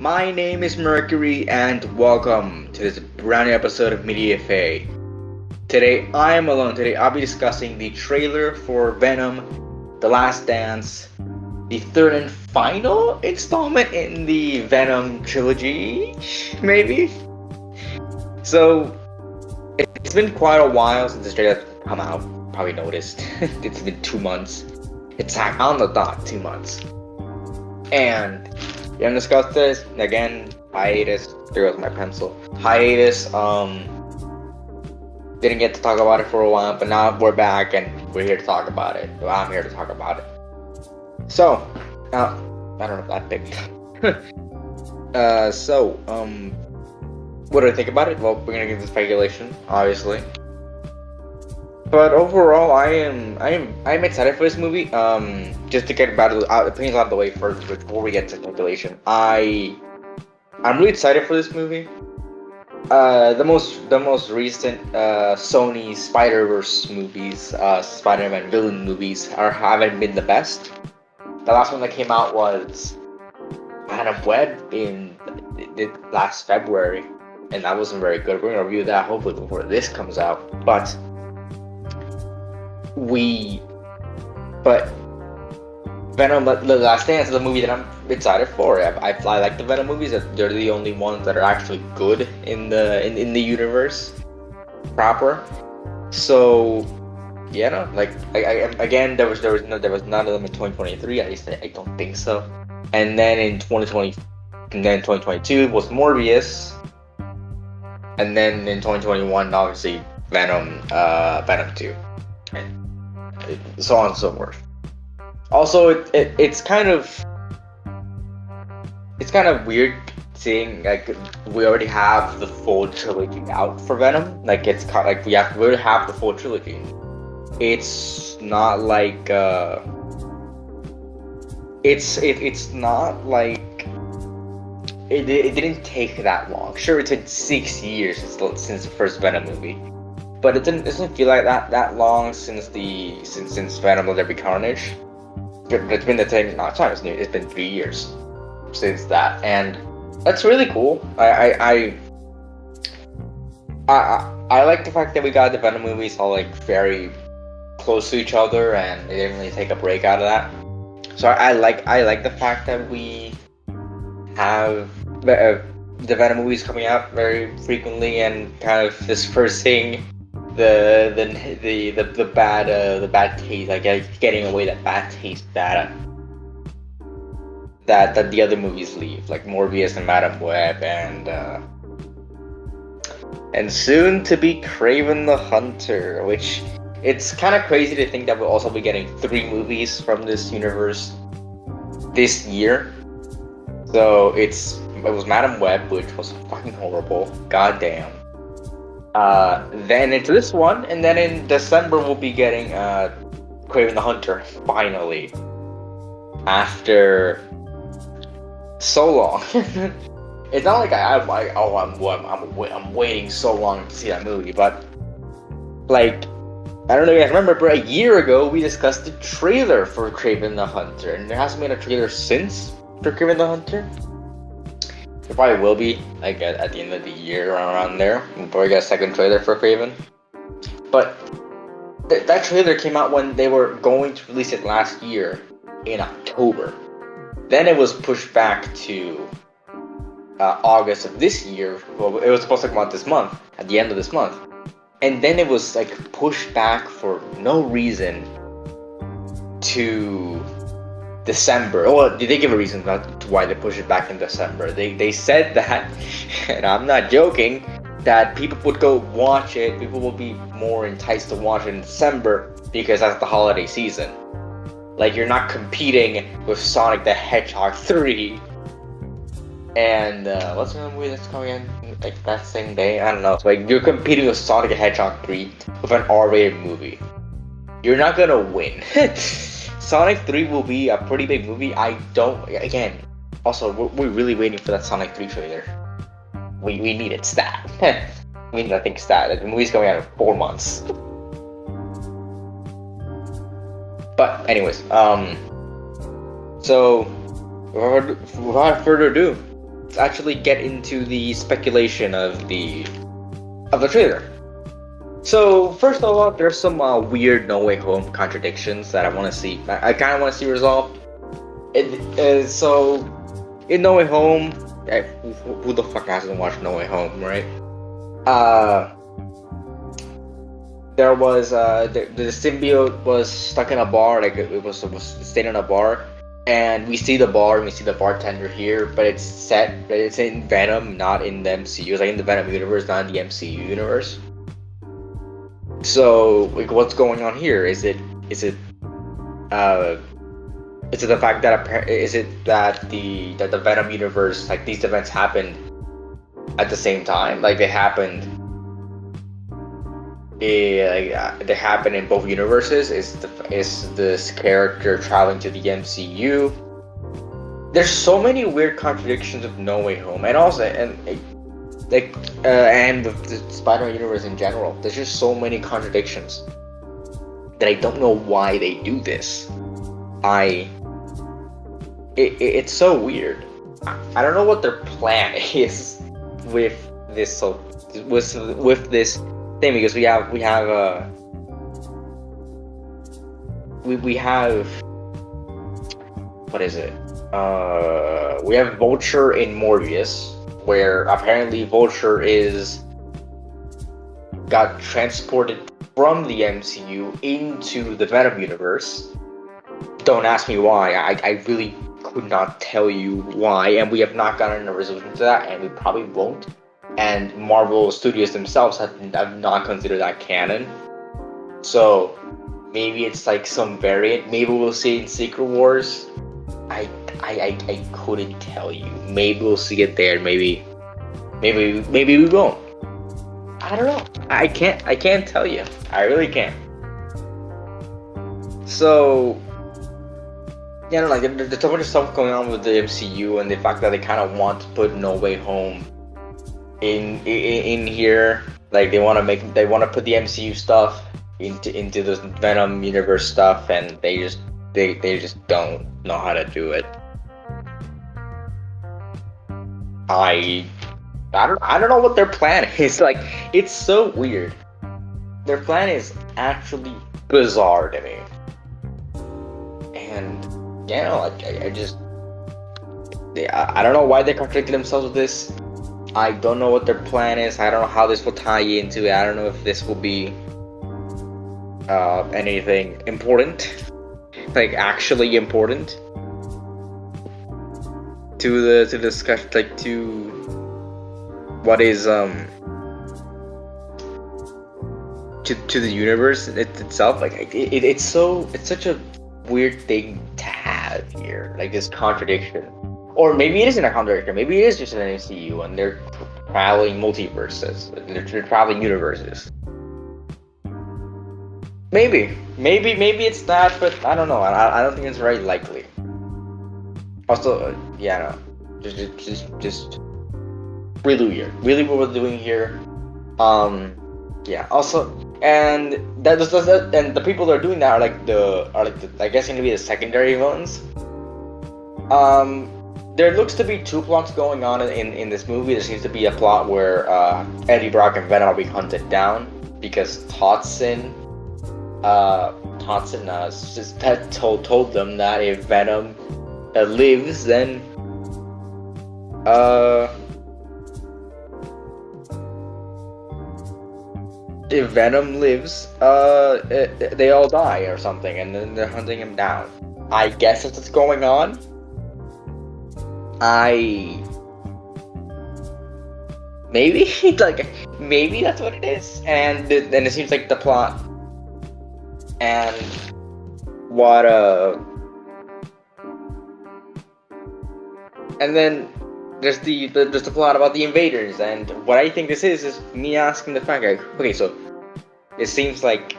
My name is Mercury, and welcome to this brand new episode of Media Fae. Today, I am alone. Today, I'll be discussing the trailer for Venom: The Last Dance, the third and final installment in the Venom trilogy, maybe? So, it's been quite a while since this trailer has come out. Probably noticed. It's been 2 months. It's on the dot, 2 months. And we haven't discussed this. Again, hiatus. There goes my pencil. Hiatus, didn't get to talk about it for a while, but now we're back and we're here to talk about it. Well, I'm here to talk about it. So, I don't know if that big. What do I think about it? Well, we're gonna give this speculation, obviously. But overall, I'm excited for this movie. Just to get opinions out of the way first before we get to speculation. I'm really excited for this movie. The most recent Sony Spider-Verse movies, Spider-Man villain movies, haven't been the best. The last one that came out was Venom Web in last February, and that wasn't very good. We're gonna review that hopefully before this comes out, but. Venom: The Last Dance is a movie that I'm excited for. I like the Venom movies. They're the only ones that are actually good in the universe proper. So yeah, no, again, there was none of them in 2023. At least I don't think so. And then in 2022 was Morbius, and then in 2021 obviously Venom 2. So on and so forth. Also, it's kind of weird seeing we already have the full trilogy out for Venom. It's kind of we already have the full trilogy. It's not like it's not like it didn't take that long. Sure, it took 6 years since the first Venom movie. But it doesn't feel like that long since Venom: Let There Be Carnage. It's been it's been 3 years since that, and that's really cool. I like the fact that we got the Venom movies all very close to each other, and they didn't really take a break out of that. So I like the fact that we have the Venom movies coming out very frequently and kind of dispersing the bad taste, getting away that bad taste that the other movies leave, like Morbius and Madam Web, and soon to be Kraven the Hunter, which it's kind of crazy to think that we'll also be getting 3 movies from this universe this year. So it was Madam Web, which was fucking horrible, goddamn. Then into this one, and then in December we'll be getting Kraven the Hunter finally, after so long. It's not like I'm waiting so long to see that movie, but I don't know if you guys remember, but a year ago we discussed the trailer for Kraven the Hunter, and there hasn't been a trailer since for Kraven the Hunter. There probably will be, at the end of the year, around there. We'll probably get a second trailer for Kraven. But that trailer came out when they were going to release it last year in October. Then it was pushed back to August of this year. Well, it was supposed to come out this month, at the end of this month. And then it was pushed back for no reason to December. Well, did they give a reason to why they pushed it back in December? They said that, and I'm not joking, that people would go watch it. People will be more enticed to watch it in December because that's the holiday season. You're not competing with Sonic the Hedgehog 3 and what's the movie that's coming in that same day? I don't know. It's you're competing with Sonic the Hedgehog 3 with an R-rated movie. You're not gonna win. Sonic 3 will be a pretty big movie. Also, we're really waiting for that Sonic 3 trailer. We need it stat. We need nothing stat. The movie's coming out in 4 months. But anyways, so without further ado, let's actually get into the speculation of the trailer. So first of all, there's some weird No Way Home contradictions that I want to see. I kind of want to see resolved. So in No Way Home, who the fuck hasn't watched No Way Home, right? There was the symbiote was stuck in a bar, like it was staying in a bar, and we see the bar and we see the bartender here, but it's in Venom, not in the MCU. It's like in the Venom universe, not in the MCU universe. So like, what's going on here? Is it the fact that the Venom universe, like these events happened at the same time, like they happened in both universes? Is this character traveling to the MCU? There's so many weird contradictions of No Way Home, and also and with the Spider-Man universe in general. There's just so many contradictions that I don't know why they do this. It's so weird. I don't know what their plan is with this. So with this thing, because we have what is it? We have Vulture in Morbius, where apparently Vulture got transported from the MCU into the Venom universe. Don't ask me why. I really could not tell you why, and we have not gotten a resolution to that, and we probably won't. And Marvel Studios themselves have not considered that canon. So maybe it's like some variant. Maybe we'll see it in Secret Wars. I couldn't tell you. Maybe we'll see it there. Maybe we won't. I don't know. I can't tell you. I really can't. So yeah, like there's so much stuff going on with the MCU, and the fact that they kind of want to put No Way Home in here. Like they want to put the MCU stuff into the Venom universe stuff, and they just don't know how to do it. I don't know what their plan is. Like, it's so weird. Their plan is actually bizarre to me. And I don't know why they contradicted themselves with this. I don't know what their plan is. I don't know how this will tie into it. I don't know if this will be anything important, like actually important to the discussion, like to what is to the universe itself. Like it's such a weird thing to have here, like this contradiction. Or maybe it isn't a contradiction. Maybe it is just an MCU and they're traveling multiverses. They're traveling universes. Maybe it's that, but I don't know. I don't think it's very likely. Also, just really weird. Really, what we're doing here. Yeah. Also, and and the people that are doing that are like the I guess going to be the secondary villains. There looks to be two plots going on in this movie. There seems to be a plot where Eddie Brock and Venom are being hunted down because Toxin told them that if Venom lives, then if Venom lives, they all die or something, and then they're hunting him down. I guess that's what's going on. Maybe that's what it is, and then it seems like the plot and what and then there's the plot about the invaders, and what I think this is me asking the fact, like, okay, so it seems like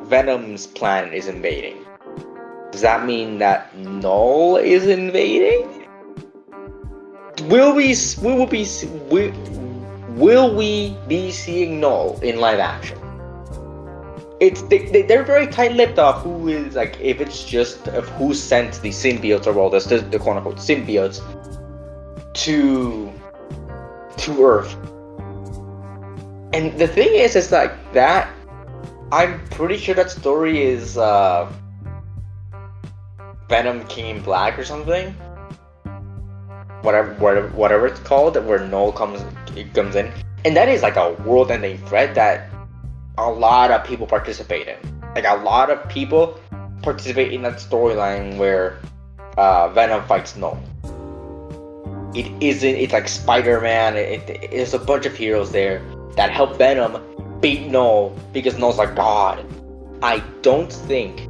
Venom's planet is invading. Does that mean that Null is invading? Will we be seeing Null in live action? They're very tight-lipped of who is, like, if it's just of who sent the symbiotes, or well, the quote-unquote symbiotes to Earth. And the thing is like that. I'm pretty sure that story is Venom King in Black or something. Whatever it's called, where Null comes in, and that is like a world-ending threat that a lot of people participate in. Like a lot of people participate in that storyline where Venom fights Null. It's like Spider-Man. It's a bunch of heroes there that help Venom beat Null because Null's like God. I don't think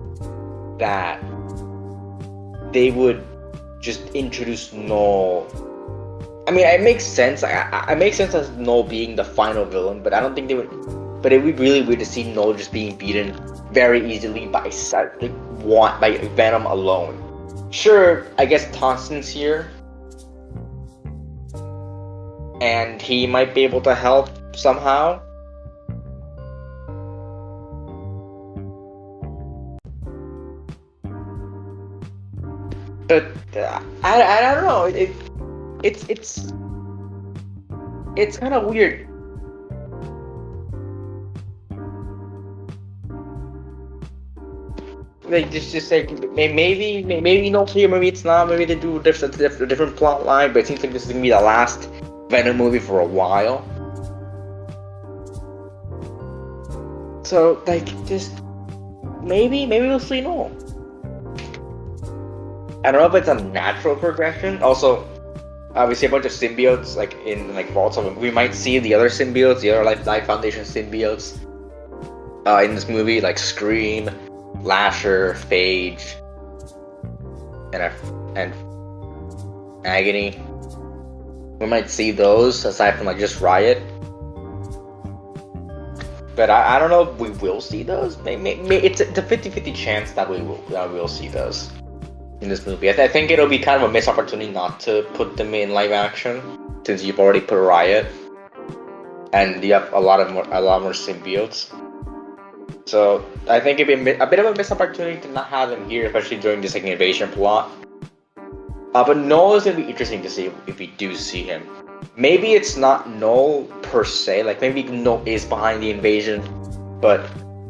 that they would just introduce Null. I mean, it makes sense. It makes sense as Null being the final villain, but I don't think they would. But it would be really weird to see Null just being beaten very easily by Venom alone. Sure, I guess Thompson's here, and he might be able to help somehow. But I don't know. It's kind of weird. Like just like maybe no clear, maybe it's not. Maybe they do a different plot line. But it seems like this is gonna be the last Venom movie for a while. So like just maybe we'll see Null. I don't know if it's a natural progression. Also, we see a bunch of symbiotes like in like Vault of. We might see the other symbiotes, the other Life Foundation symbiotes, in this movie, like Scream, Lasher, Phage, and Agony. We might see those aside from like just Riot. But I don't know if we will see those. Maybe it's a 50-50 chance that we will see those in this movie. I think it'll be kind of a missed opportunity not to put them in live action, since you've already put Riot, and you have a lot more symbiotes. So I think it'd be a bit of a missed opportunity to not have them here, especially during this like invasion plot. But Null is gonna be interesting to see if we do see him. Maybe it's not Null per se, like maybe Null is behind the invasion, but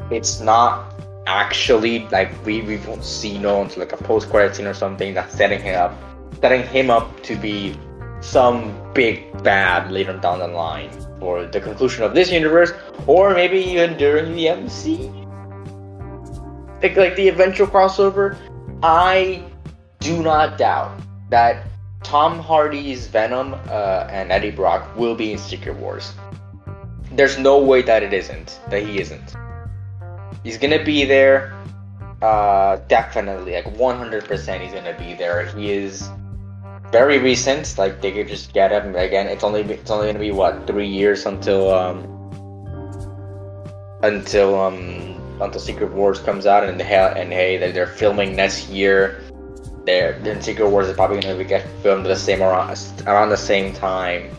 it's not actually like we won't see Null until like a post-credit scene or something that's setting him up to be some big bad later down the line for the conclusion of this universe, or maybe even during the MC. Like the eventual crossover. I do not doubt that Tom Hardy's Venom and Eddie Brock will be in Secret Wars. There's no way that he isn't. He's gonna be there, definitely, like 100% he's gonna be there. He is very recent, like they could just get him again. It's only gonna be what, 3 years until Secret Wars comes out, and hey, they're filming next year. Then Secret Wars is probably gonna get filmed around the same time.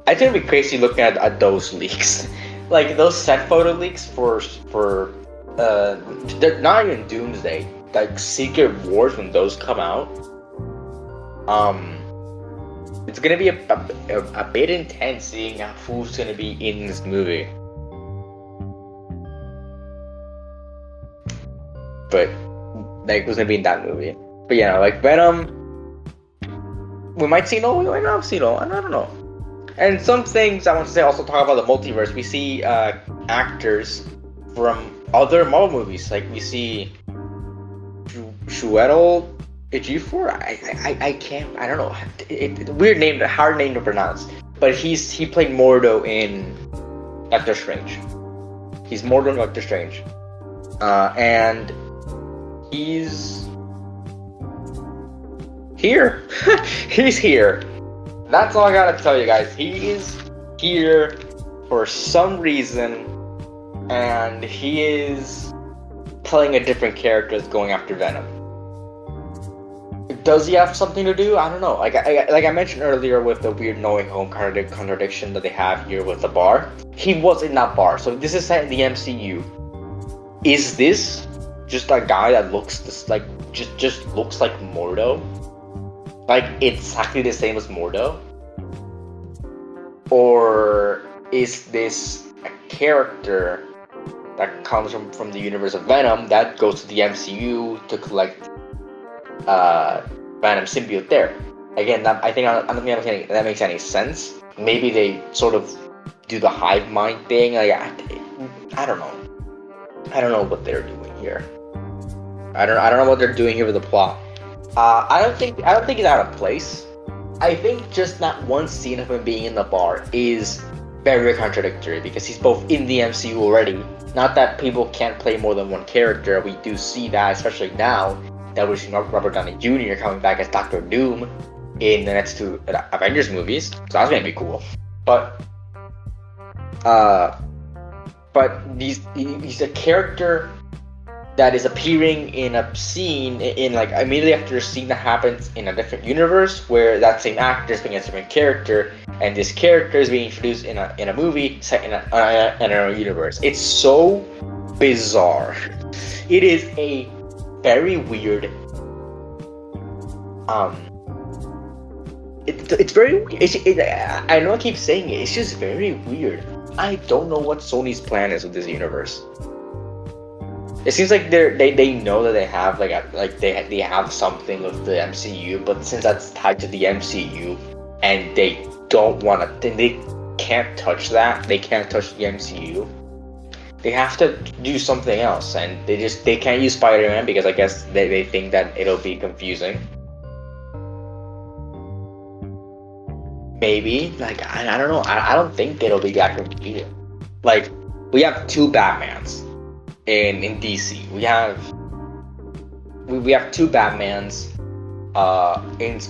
I think it'd be crazy looking at those leaks. Like those set photo leaks for they're not even Doomsday, like Secret Wars, when those come out, it's gonna be a bit intense seeing who's gonna be in this movie. But like who's gonna be in that movie? But yeah, like Venom, we might see Null, we might not see Null. I don't know. And some things I want to say, also talk about the multiverse. We see actors from other Marvel movies. Like we see Chiwetel Ejiofor. I don't know. Weird name, hard name to pronounce. But he played Mordo in Doctor Strange. He's Mordo in Doctor Strange. And he's here. He's here. That's all I gotta tell you guys. He is here for some reason, and he is playing a different character that's going after Venom. Does he have something to do? I don't know. Like I mentioned earlier with the weird No Way Home contradiction that they have here with the bar. He was in that bar, so this is set in the MCU. Is this just a guy that looks just looks like Mordo? like exactly the same as Mordo, or is this a character that comes from the universe of Venom that goes to the MCU to collect Venom symbiote there? Again, I don't think that makes any sense. Maybe they sort of do the hive mind thing. Like I don't know. I don't know what they're doing here. I don't know what they're doing here with the plot. I don't think it's out of place. I think just that one scene of him being in the bar is very contradictory because he's both in the MCU already. Not that people can't play more than one character. We do see that, especially now that we're seeing Robert Downey Jr. coming back as Doctor Doom in the next two Avengers movies. So that's gonna be cool. But he's a character that is appearing in a scene in like immediately after a scene that happens in a different universe where that same actor is playing a different character, and this character is being introduced in a movie set in a universe. It's so bizarre. It is a very weird. It's very. I know I keep saying it. It's just very weird. I don't know what Sony's plan is with this universe. It seems like they know that they have they have something with the MCU, but since that's tied to the MCU, and they don't want to, they can't touch that. They can't touch the MCU. They have to do something else, and they can't use Spider-Man because I guess they think that it'll be confusing. Maybe I don't know. I don't think it'll be that confusing. Like we have two Batmans. In DC, we have two Batmans. In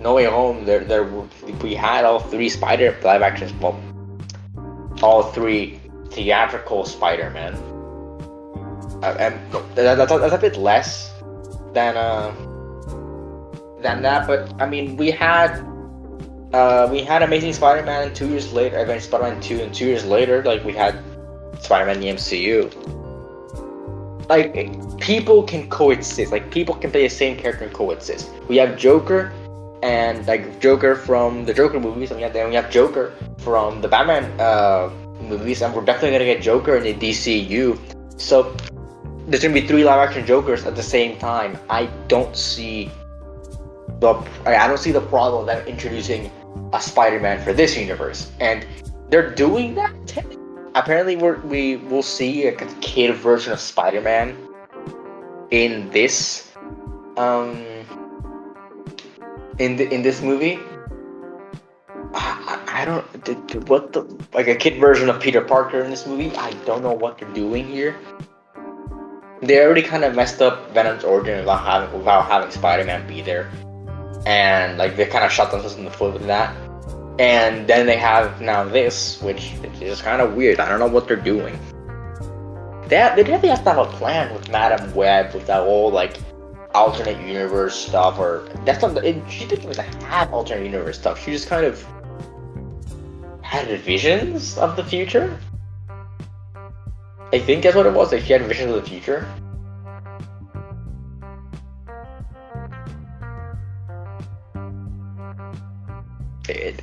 No Way Home, we had all three live action, well, all three theatrical Spider-Man. And that's a bit less than that, but I mean we had Amazing Spider-Man 2 years later, Avengers Spider-Man 2, and 2 years later, like we had Spider-Man in the MCU. Like people can coexist. Like people can play the same character and coexist. We have Joker, and like Joker from the Joker movies, and then we have Joker from the Batman movies, and we're definitely gonna get Joker in the DCU. So there's gonna be 3 live-action Jokers at the same time. I don't see the problem of them introducing a Spider-Man for this universe, and they're doing that. Apparently, we will see a kid version of Spider-Man in this in this movie. I don't like a kid version of Peter Parker in this movie. I don't know what they're doing here. They already kind of messed up Venom's origin without having Spider-Man be there, and like they kind of shot themselves in the foot with that. And then they have now this, which is kind of weird. I don't know what they're doing. They definitely have to have a plan with Madam Web, with that whole like alternate universe stuff, or that's not. She didn't even have alternate universe stuff. She just kind of had visions of the future. I think that's what it was. Like she had visions of the future.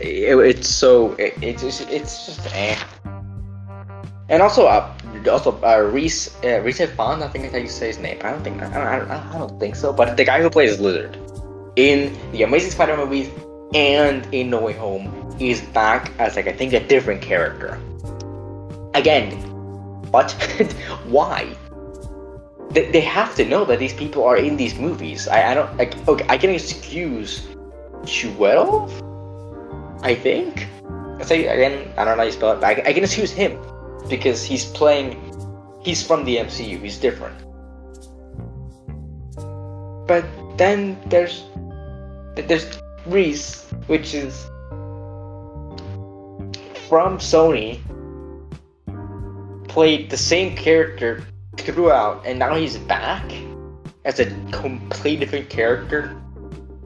It's just eh. And also Reese Bond, I think that's how you say his name. I don't think so. But the guy who plays Lizard in the Amazing Spider-Man movies and in No Way Home is back as like I think a different character. Again, what? Why? They have to know that these people are in these movies. I don't like. Okay, I can excuse 12. I think. I say again. I don't know how you spell it. But I can excuse him because he's from the MCU. He's different. But then there's Reese, which is from Sony, played the same character throughout, and now he's back as a completely different character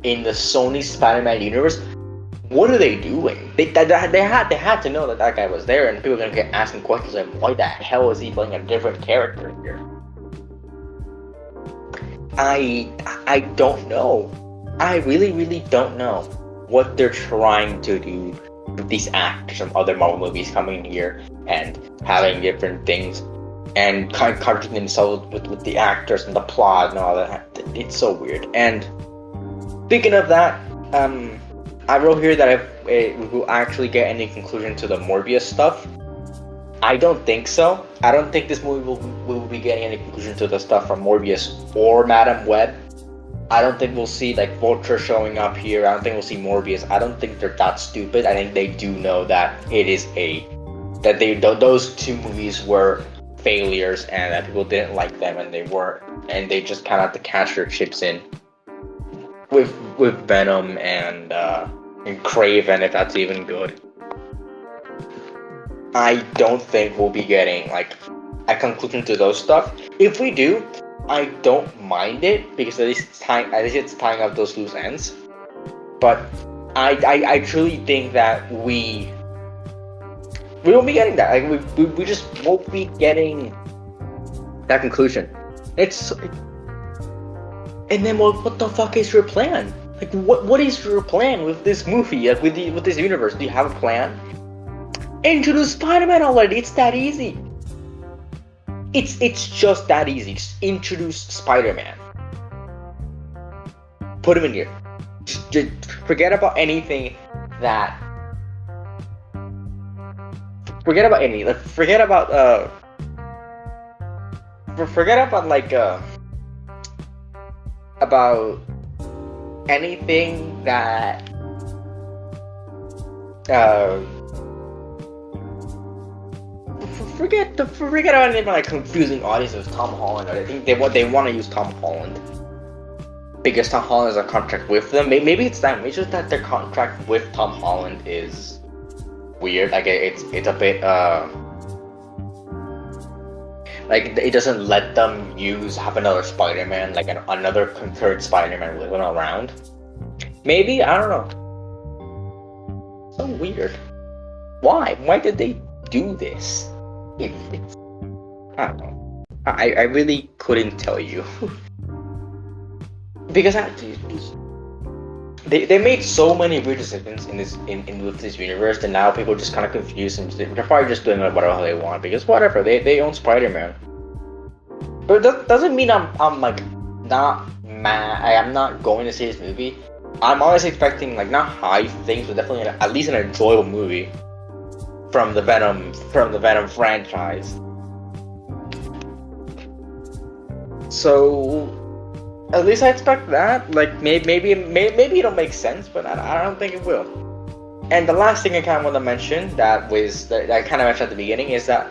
in the Sony Spider-Man universe. What are they doing? They had to know that guy was there, and people are gonna get asking questions like, why the hell is he playing a different character here? I don't know. I really, really don't know what they're trying to do with these actors from other Marvel movies coming here and having different things and contradicting themselves with the actors and the plot and all that. It's so weird. And speaking of that, I wrote here that if we will actually get any conclusion to the Morbius stuff. I don't think so. I don't think this movie will be getting any conclusion to the stuff from Morbius or Madam Web. I don't think we'll see like Vulture showing up here. I don't think we'll see Morbius. I don't think they're that stupid. I think they do know that those two movies were failures and that people didn't like them and they just kind of have to cash their chips in with Venom and Craven, if that's even good. I don't think we'll be getting like a conclusion to those stuff. If we do, I don't mind it because at least it's tying up those loose ends. But I truly think that we won't be getting that. Like we just won't be getting that conclusion. And then what the fuck is your plan? Like what is your plan with this movie? Like with this universe? Do you have a plan? Introduce Spider-Man already. It's that easy. It's just that easy. Just introduce Spider-Man. Put him in here. Just forget about anything that. Forget about anything. Like, forget about like about anything that Forget about anything like confusing audiences with Tom Holland. I think they want to use Tom Holland because Tom Holland has a contract with them. Maybe it's that. It's just that their contract with Tom Holland is weird. Like it's a bit like it doesn't let them have another Spider-Man, like another concurrent Spider-Man living around. Maybe, I don't know. So weird. Why? Why did they do this? I don't know. I really couldn't tell you. Because they made so many weird decisions in this universe that now people are just kind of confused and they're probably just doing whatever they want because whatever, they own Spider-Man. But that doesn't mean I'm like not mad. I'm not going to see this movie. I'm always expecting like not high things, but definitely at least an enjoyable movie from the Venom franchise. So at least I expect that. Like maybe it'll make sense, but I don't think it will. And the last thing I kind of want to mention that I kind of mentioned at the beginning is that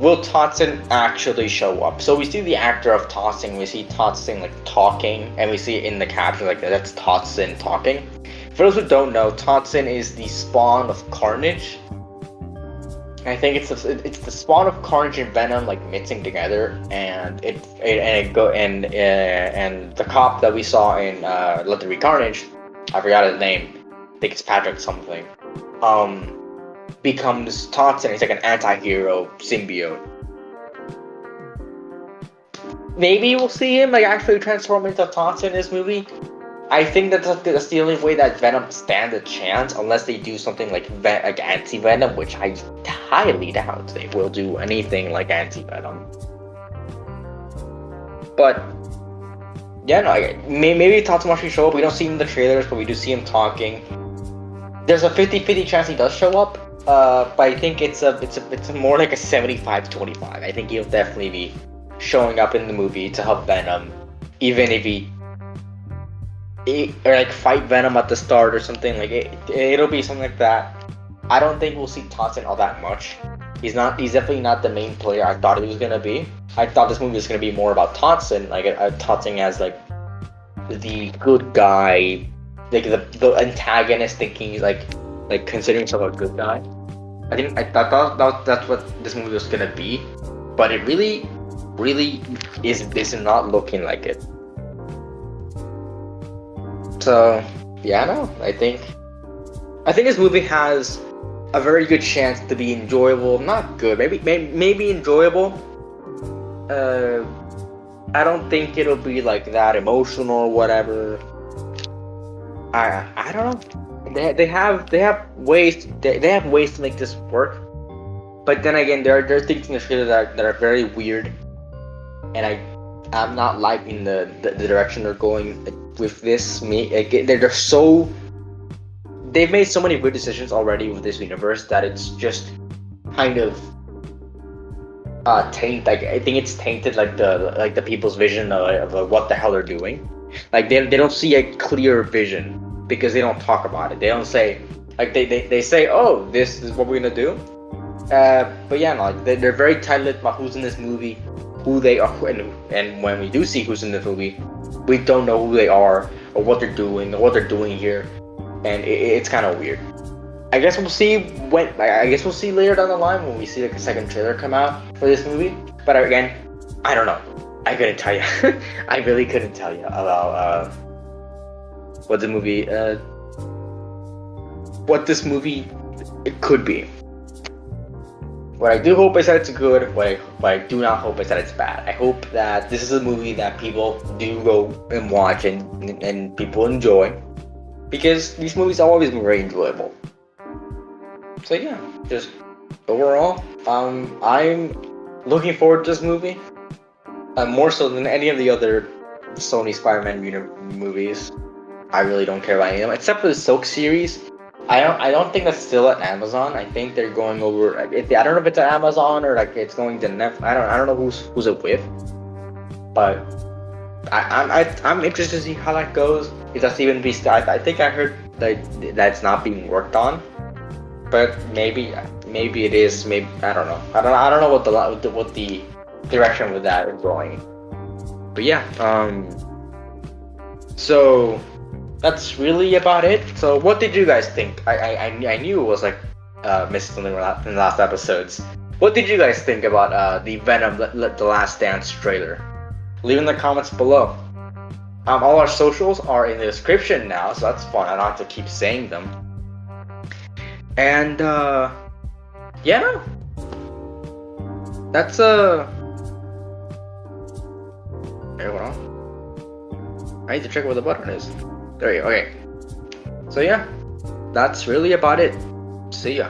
will Totson actually show up? So we see the actor of Totson, we see Totson like talking, and we see it in the caption like that's Totson talking. For those who don't know, Totson is the spawn of Carnage. I think it's the spawn of Carnage and Venom like mixing together, and the cop that we saw in Let There Be Carnage, I forgot his name. I think it's Patrick something. Becomes Totson. He's like an anti-hero symbiote. Maybe we'll see him like actually transform into Totson in this movie. I think that's the only way that Venom stands a chance, unless they do something like anti-Venom, which I highly doubt they will do anything like anti-Venom. But yeah, no, maybe Totson actually show up. We don't see him in the trailers, but we do see him talking. There's a 50-50 chance he does show up, but I think it's more like a 75-25. I think he'll definitely be showing up in the movie to help Venom, even if or like fight Venom at the start or something. Like it'll be something like that. I don't think we'll see Totson all that much. He's definitely not the main player I thought he was gonna be. I thought this movie was gonna be more about Totson, like Totson as like the good guy, like the antagonist, thinking he's like considering himself a good guy. I thought that's what this movie was gonna be, but it really is not looking like it. So yeah, no, I think this movie has a very good chance to be enjoyable. Not good, maybe enjoyable. I don't think it'll be like that emotional or whatever. I don't know. They have ways to make this work, but then again, there are things in the trailer that are very weird, and I'm not liking the direction they're going with this. They've made so many weird decisions already with this universe that it's just kind of taint. Like I think it's tainted like the people's vision of what the hell they're doing. Like they don't see a clear vision because they don't talk about it. They don't say like they say, oh, this is what we're gonna do. But yeah, no, like they're very tight-lipped about who's in this movie, who they are, and when we do see who's in the movie, we don't know who they are or what they're doing here, and it's kind of weird. I guess we'll see later down the line when we see like a second trailer come out for this movie. But again, I don't know. I couldn't tell you. I really couldn't tell you about what this movie it could be. What I do hope is that it's good. What I do not hope is that it's bad. I hope that this is a movie that people do go and watch and people enjoy, because these movies have always been very enjoyable. So yeah, just overall, I'm looking forward to this movie. More so than any of the other Sony Spider-Man movies. I really don't care about any of them, except for the Silk series. I don't think that's still at Amazon. I think they're going over. I don't know if it's at Amazon or like it's going to Netflix. I don't know who's it with. But I'm interested to see how that goes. If that's even be started. I think I heard that's not being worked on. But maybe it is. Maybe I don't know. I don't know what the direction with that is going. But yeah. So that's really about it. So what did you guys think? I knew it was like missed something in the last episodes. What did you guys think about the Venom The Last Dance trailer? Leave in the comments below. All our socials are in the description now, so that's fun. I don't have to keep saying them. And yeah, no. That's Hey, hold on. I need to check where the button is. There you go. Okay. So yeah, that's really about it. See ya.